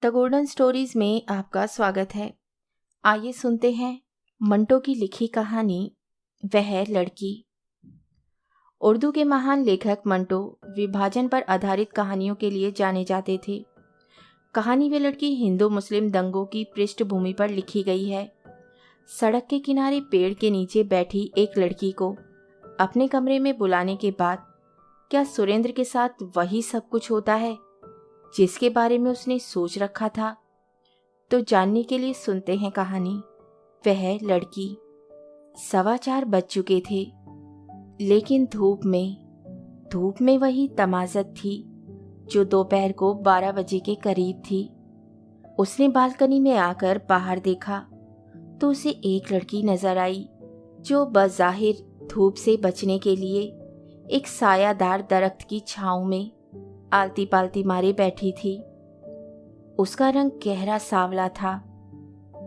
The golden stories में आपका स्वागत है। आइए सुनते हैं मंटो की लिखी कहानी वह लड़की। उर्दू के महान लेखक मंटो विभाजन पर आधारित कहानियों के लिए जाने जाते थे। कहानी वह लड़की हिंदू मुस्लिम दंगों की पृष्ठभूमि पर लिखी गई है। सड़क के किनारे पेड़ के नीचे बैठी एक लड़की को अपने कमरे में बुलाने के बाद क्या सुरेंद्र के साथ वही सब कुछ होता है जिसके बारे में उसने सोच रखा था? तो जानने के लिए सुनते हैं कहानी वह लड़की। 4:15 बज चुके थे, लेकिन धूप में वही तमाज़त थी जो दोपहर को 12 बजे के करीब थी। उसने बालकनी में आकर बाहर देखा तो उसे एक लड़की नजर आई जो बज़ाहिर धूप से बचने के लिए एक सायादार दरख्त की छांव में आलती पालती मारे बैठी थी। उसका रंग गहरा सांवला था,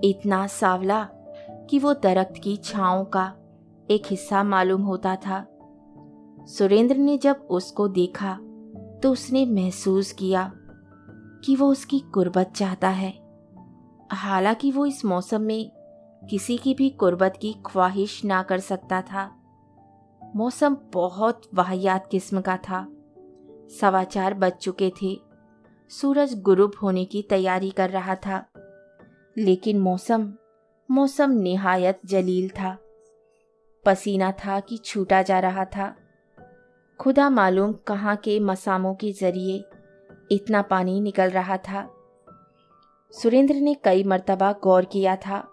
इतना सांवला कि वो दरख्त की छांव का एक हिस्सा मालूम होता था। सुरेंद्र ने जब उसको देखा तो उसने महसूस किया कि वो उसकी कुर्बत चाहता है। हालांकि वो इस मौसम में किसी की भी कुर्बत की ख्वाहिश ना कर सकता था। मौसम बहुत वाहियात किस्म का था। 4:15 बज चुके थे। सूरज गुरूब होने की तैयारी कर रहा था, लेकिन मौसम निहायत जलील था। पसीना था कि छूटा जा रहा था। खुदा मालूम कहाँ के मसामों के जरिए इतना पानी निकल रहा था। सुरेंद्र ने कई मर्तबा गौर किया था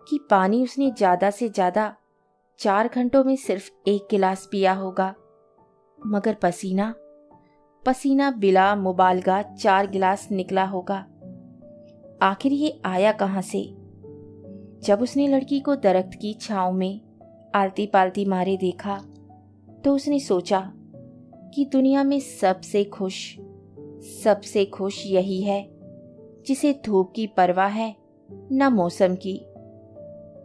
कि पानी उसने ज़्यादा से ज़्यादा 4 घंटों में सिर्फ 1 गिलास पिया होगा, मगर पसीना बिला मुबालगा 4 गिलास निकला होगा। आखिर ये आया कहाँ से? जब उसने लड़की को दरख्त की छांव में आलती पालती मारे देखा तो उसने सोचा कि दुनिया में सबसे खुश यही है जिसे धूप की परवाह है न मौसम की।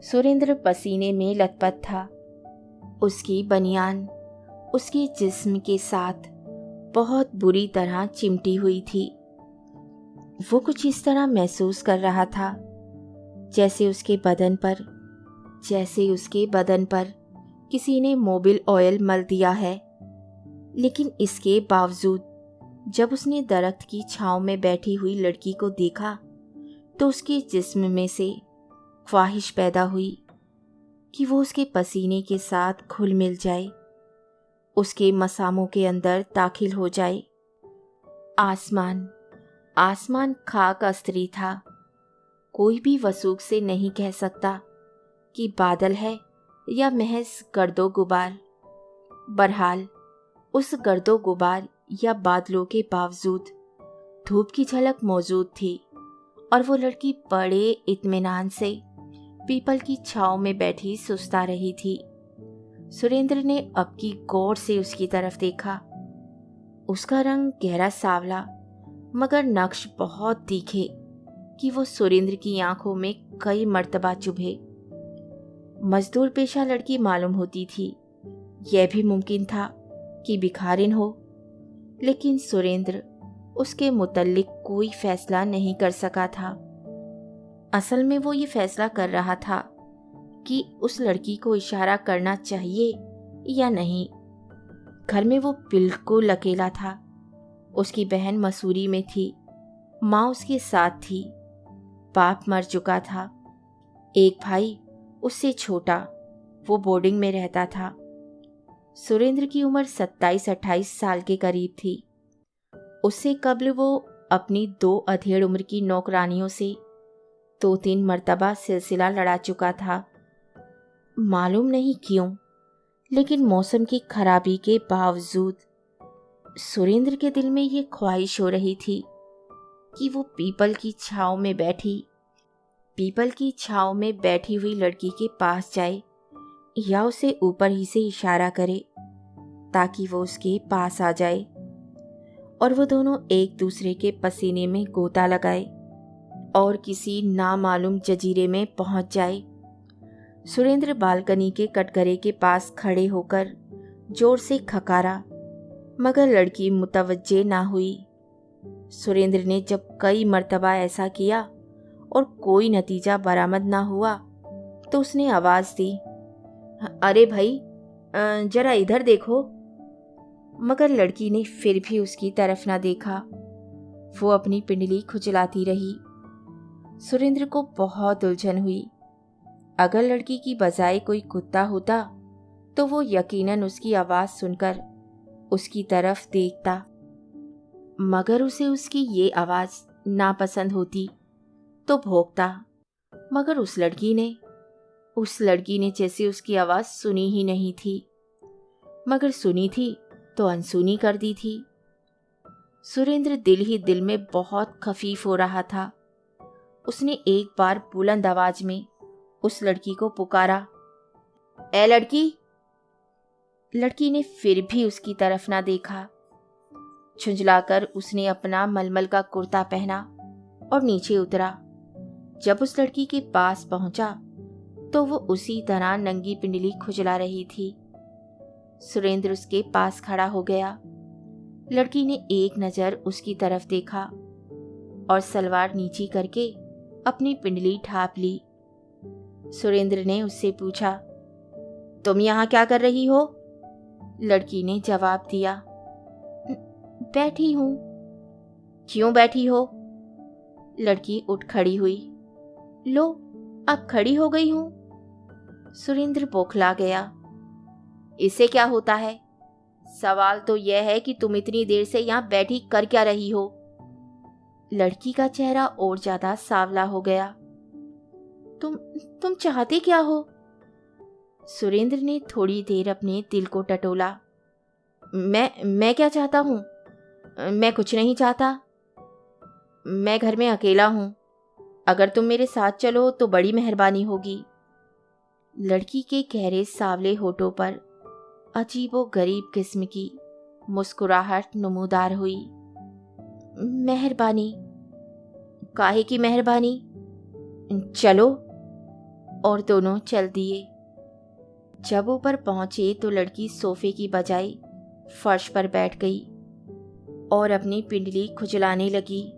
सुरेंद्र पसीने में लथपथ था। उसकी बनियान उसके जिस्म के साथ बहुत बुरी तरह चिमटी हुई थी। वो कुछ इस तरह महसूस कर रहा था जैसे उसके बदन पर किसी ने मोबिल ऑयल मल दिया है। लेकिन इसके बावजूद जब उसने दरख्त की छांव में बैठी हुई लड़की को देखा तो उसके जिस्म में से ख्वाहिश पैदा हुई कि वो उसके पसीने के साथ घुल मिल जाए, उसके मसामों के अंदर दाखिल हो जाए। आसमान खाक अस्त्री था। कोई भी वसूख से नहीं कह सकता कि बादल है या महज गर्दो गुबार। बहरहाल उस गर्दो गुबार या बादलों के बावजूद धूप की झलक मौजूद थी और वो लड़की बड़े इत्मीनान से पीपल की छांव में बैठी सुस्ता रही थी। सुरेंद्र ने अब की गौर से उसकी तरफ देखा। उसका रंग गहरा सांवला, मगर नक्श बहुत तीखे कि वो सुरेंद्र की आंखों में कई मर्तबा चुभे। मजदूर पेशा लड़की मालूम होती थी। यह भी मुमकिन था कि भिखारिन हो, लेकिन सुरेंद्र उसके मुतल्लिक कोई फैसला नहीं कर सका था। असल में वो ये फैसला कर रहा था कि उस लड़की को इशारा करना चाहिए या नहीं। घर में वो बिल्कुल अकेला था। उसकी बहन मसूरी में थी, माँ उसके साथ थी, बाप मर चुका था। एक भाई उससे छोटा, वो बोर्डिंग में रहता था। सुरेंद्र की उम्र 27-28 साल के करीब थी। उससे कब्ल वो अपनी 2 अधेड़ उम्र की नौकरानियों से 2-3 मर्तबा सिलसिला लड़ा चुका था। मालूम नहीं क्यों, लेकिन मौसम की खराबी के बावजूद सुरेंद्र के दिल में ये ख्वाहिश हो रही थी कि वो पीपल की छांव में बैठी हुई लड़की के पास जाए या उसे ऊपर ही से इशारा करे ताकि वो उसके पास आ जाए और वो दोनों एक दूसरे के पसीने में गोता लगाए और किसी नामालूम जजीरे में पहुंच जाए। सुरेंद्र बालकनी के कटघरे के पास खड़े होकर जोर से खकारा, मगर लड़की मुतवज्जे ना हुई। सुरेंद्र ने जब कई मर्तबा ऐसा किया और कोई नतीजा बरामद ना हुआ तो उसने आवाज दी, अरे भाई जरा इधर देखो। मगर लड़की ने फिर भी उसकी तरफ ना देखा। वो अपनी पिंडली खुजलाती रही। सुरेंद्र को बहुत उलझन हुई। अगर लड़की की बजाय कोई कुत्ता होता तो वो यकीनन उसकी आवाज सुनकर उसकी तरफ देखता, मगर उसे उसकी ये आवाज नापसंद होती तो भौंकता। मगर उस लड़की ने जैसे उसकी आवाज सुनी ही नहीं थी, मगर सुनी थी तो अनसुनी कर दी थी। सुरेंद्र दिल ही दिल में बहुत खफीफ हो रहा था। उसने एक बार बुलंद आवाज में उस लड़की को पुकारा, ए लड़की। लड़की ने फिर भी उसकी तरफ ना देखा। झुंझलाकर उसने अपना मलमल का कुर्ता पहना और नीचे उतरा। जब उस लड़की के पास पहुंचा तो वो उसी तरह नंगी पिंडली खुजला रही थी। सुरेंद्र उसके पास खड़ा हो गया। लड़की ने एक नजर उसकी तरफ देखा और सलवार नीची करके अपनी पिंडली ढांप ली। सुरेंद्र ने उससे पूछा, तुम यहाँ क्या कर रही हो? लड़की ने जवाब दिया, बैठी हूं। क्यों बैठी हो? लड़की उठ खड़ी हुई। लो, अब खड़ी हो गई हूं। सुरेंद्र बौखला गया। इससे क्या होता है? सवाल तो यह है कि तुम इतनी देर से यहां बैठी कर क्या रही हो? लड़की का चेहरा और ज्यादा सांवला हो गया। तुम चाहते क्या हो? सुरेंद्र ने थोड़ी देर अपने दिल को टटोला। मैं क्या चाहता हूं? मैं कुछ नहीं चाहता। मैं घर में अकेला हूं। अगर तुम मेरे साथ चलो तो बड़ी मेहरबानी होगी। लड़की के गहरे सांवले होठों पर अजीबो गरीब किस्म की मुस्कुराहट नमूदार हुई। मेहरबानी? काहे की मेहरबानी? चलो। और दोनों चल दिए। जब ऊपर पहुंचे तो लड़की सोफे की बजाय फर्श पर बैठ गई और अपनी पिंडली खुजलाने लगी।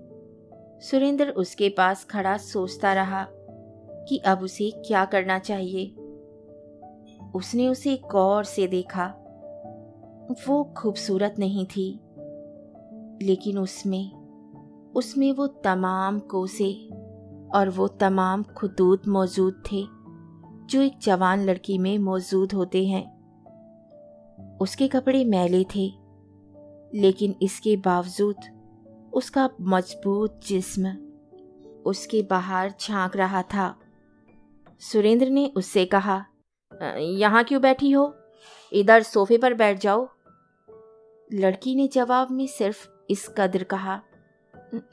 सुरेंद्र उसके पास खड़ा सोचता रहा कि अब उसे क्या करना चाहिए। उसने उसे गौर से देखा। वो खूबसूरत नहीं थी, लेकिन उसमें वो तमाम कोसे और वो तमाम खुतूत मौजूद थे जो एक जवान लड़की में मौजूद होते हैं। उसके कपड़े मैले थे, लेकिन इसके बावजूद उसका मजबूत जिस्म उसके बाहर झांक रहा था। सुरेंद्र ने उससे कहा, यहाँ क्यों बैठी हो? इधर सोफे पर बैठ जाओ। लड़की ने जवाब में सिर्फ इस कदर कहा,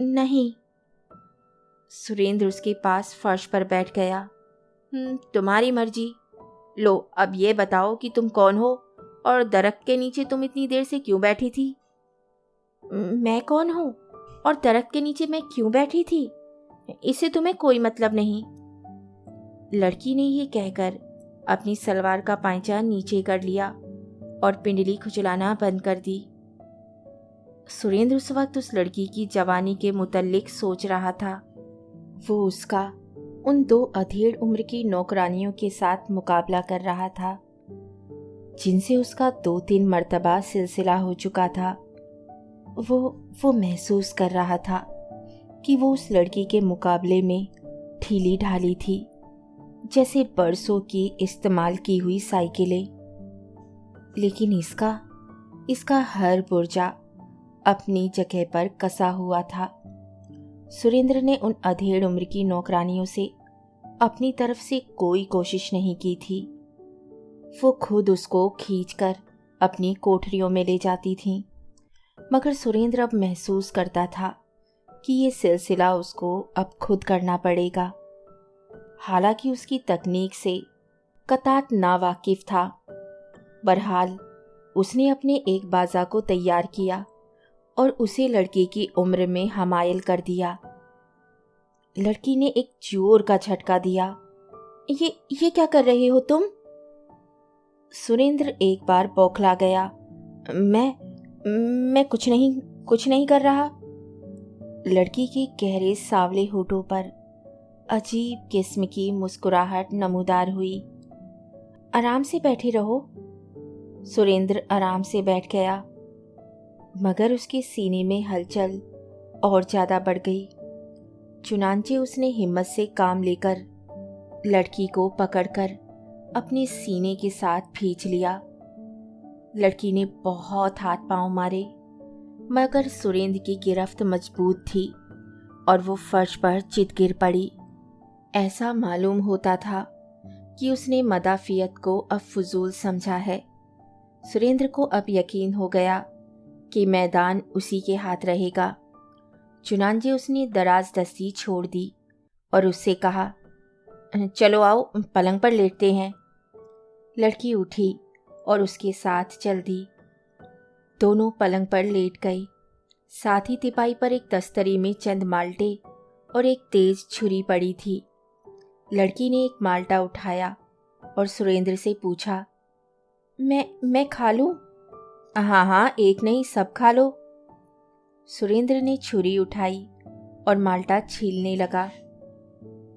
नहीं। सुरेंद्र उसके पास फर्श पर बैठ गया। तुम्हारी मर्जी। लो, अब ये बताओ कि तुम कौन हो और दरख्त के नीचे तुम इतनी देर से क्यों बैठी थी? मैं कौन हूँ और दरख्त के नीचे मैं क्यों बैठी थी, इससे तुम्हें कोई मतलब नहीं। लड़की ने ये कहकर अपनी सलवार का पांचा नीचे कर लिया और पिंडली खुजलाना बंद कर दी। सुरेंद्र उस वक्त उस लड़की की जवानी के मुतल्लिक सोच रहा था। वो उसका उन 2 अधेड़ उम्र की नौकरानियों के साथ मुकाबला कर रहा था, जिनसे उसका 2-3 मर्तबा सिलसिला हो चुका था। वो महसूस कर रहा था कि वो उस लड़की के मुकाबले में ढीली ढाली थी, जैसे बरसों की इस्तेमाल की हुई साइकिलें। लेकिन इसका हर पुर्जा अपनी जगह पर कसा हुआ था। सुरेंद्र ने उन अधेड़ उम्र की नौकरानियों से अपनी तरफ से कोई कोशिश नहीं की थी। वो खुद उसको खींचकर अपनी कोठरियों में ले जाती थीं, मगर सुरेंद्र अब महसूस करता था कि ये सिलसिला उसको अब खुद करना पड़ेगा। हालांकि उसकी तकनीक से कतात नावाकिफ था। बहरहाल उसने अपने एक बाजा को तैयार किया और उसे लड़की की उम्र में हमायल कर दिया। लड़की ने एक जोर का झटका दिया। ये क्या कर रहे हो तुम? सुरेंद्र एक बार बौखला गया। मैं कुछ नहीं कर रहा। लड़की के गहरे सांवले होठों पर अजीब किस्म की मुस्कुराहट नमूदार हुई। आराम से बैठे रहो। सुरेंद्र आराम से बैठ गया, मगर उसके सीने में हलचल और ज्यादा बढ़ गई। चुनांचे उसने हिम्मत से काम लेकर लड़की को पकड़कर अपने सीने के साथ खींच लिया। लड़की ने बहुत हाथ पांव मारे, मगर सुरेंद्र की गिरफ्त मजबूत थी और वो फर्श पर चित गिर पड़ी। ऐसा मालूम होता था कि उसने मदाफियत को अब फजूल समझा है। सुरेंद्र को अब यकीन हो गया कि मैदान उसी के हाथ रहेगा। चुनांचे उसने दराज दस्ती छोड़ दी और उससे कहा, चलो आओ पलंग पर लेटते हैं। लड़की उठी और उसके साथ चल दी। दोनों पलंग पर लेट गए। साथ ही तिपाई पर एक तस्तरी में चंद माल्टे और एक तेज छुरी पड़ी थी। लड़की ने एक माल्टा उठाया और सुरेंद्र से पूछा, मैं खा लूं? हाँ हाँ, एक नहीं, सब खा लो। सुरेंद्र ने छुरी उठाई और माल्टा छीलने लगा,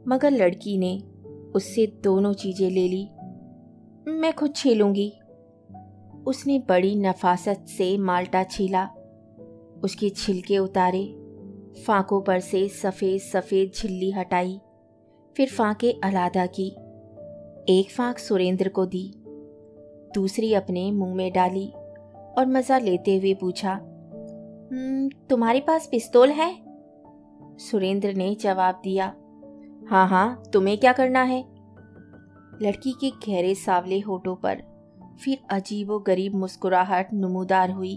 मगर लड़की ने उससे दोनों चीजें ले ली। मैं खुद छीलूंगी। उसने बड़ी नफासत से माल्टा छीला, उसके छिलके उतारे, फांकों पर से सफ़ेद सफ़ेद झिल्ली हटाई, फिर फांकें अलहदा की। एक फांक सुरेंद्र को दी, दूसरी अपने मुंह में डाली और मज़ा लेते हुए पूछा, तुम्हारे पास पिस्तौल है? सुरेंद्र ने जवाब दिया, हाँ हाँ, तुम्हें क्या करना है? लड़की के गहरे सांवले होठों पर फिर अजीबो गरीब मुस्कुराहट नमूदार हुई।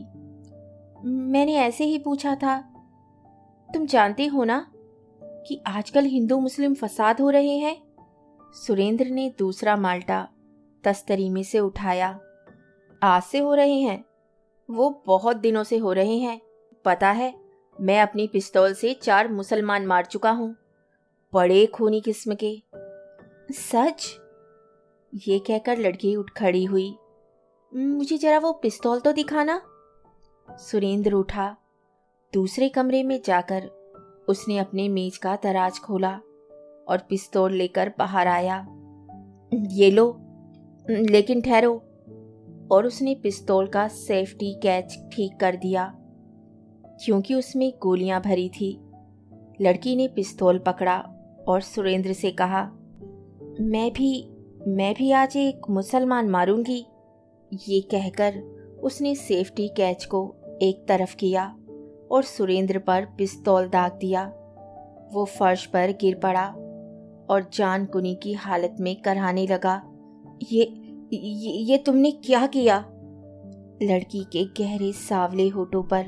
मैंने ऐसे ही पूछा था। तुम जानते हो ना कि आजकल हिंदू मुस्लिम फसाद हो रहे हैं? सुरेंद्र ने दूसरा माल्टा तस्तरी में से उठाया। आज से हो रहे हैं? वो बहुत दिनों से हो रहे हैं। पता है, मैं अपनी पिस्तौल से 4 मुसलमान मार चुका हूँ, बड़े खूनी किस्म के। सच? ये कहकर लड़की उठ खड़ी हुई। मुझे जरा वो पिस्तौल तो दिखाना। सुरेंद्र उठा। दूसरे कमरे में जाकर उसने अपने मेज का दराज खोला और पिस्तौल लेकर बाहर आया। ये लो, लेकिन ठहरो। और उसने पिस्तौल का सेफ्टी कैच ठीक कर दिया, क्योंकि उसमें गोलियां भरी थी। लड़की ने पिस्तौल पकड़ा और सुरेंद्र से कहा, मैं भी आज एक मुसलमान मारूंगी। ये कहकर उसने सेफ्टी कैच को एक तरफ किया और सुरेंद्र पर पिस्तौल दाग दिया। वो फर्श पर गिर पड़ा और जान कुनी की हालत में कराहने लगा, ये तुमने क्या किया? लड़की के गहरे सांवले होठों पर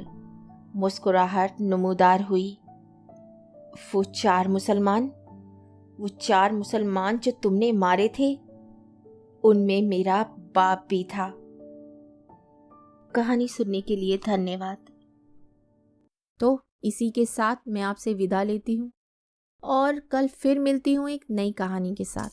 मुस्कुराहट नमूदार हुई। वो 4 मुसलमान जो तुमने मारे थे, उनमें मेरा बाप भी था। कहानी सुनने के लिए धन्यवाद। तो इसी के साथ मैं आपसे विदा लेती हूँ और कल फिर मिलती हूँ एक नई कहानी के साथ।